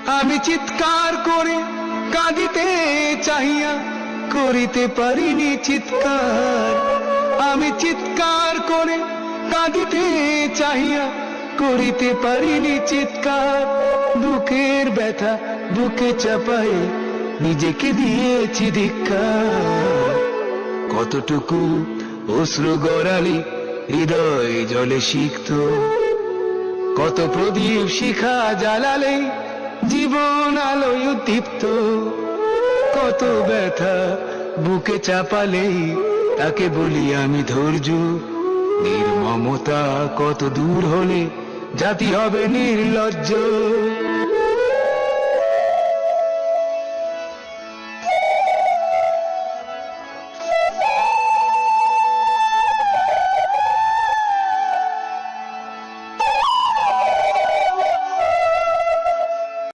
আমি চিৎকার করে কাঁদিতে চাহিয়া করিতে পারিনি চিৎকার। আমি চিৎকার করে কাঁদিতে চাহিয়া করিতে পারিনি চিৎকার। বুকের ব্যথা বুকে চাপায়ে নিজেকে দিয়েছি ধিক্কার। কতটুকু অশ্রু গড়ালি হৃদয় জলে সিক্ত, কত প্রদীপ শিখা জ্বালালে জীবন আলোয় উদ্দীপ্ত। কত ব্যথা বুকে চাপালে তাকে বলি আমি ধৈর্য। নির্মমতা কত দূর হলে জাতি হবে নির্লজ্জ।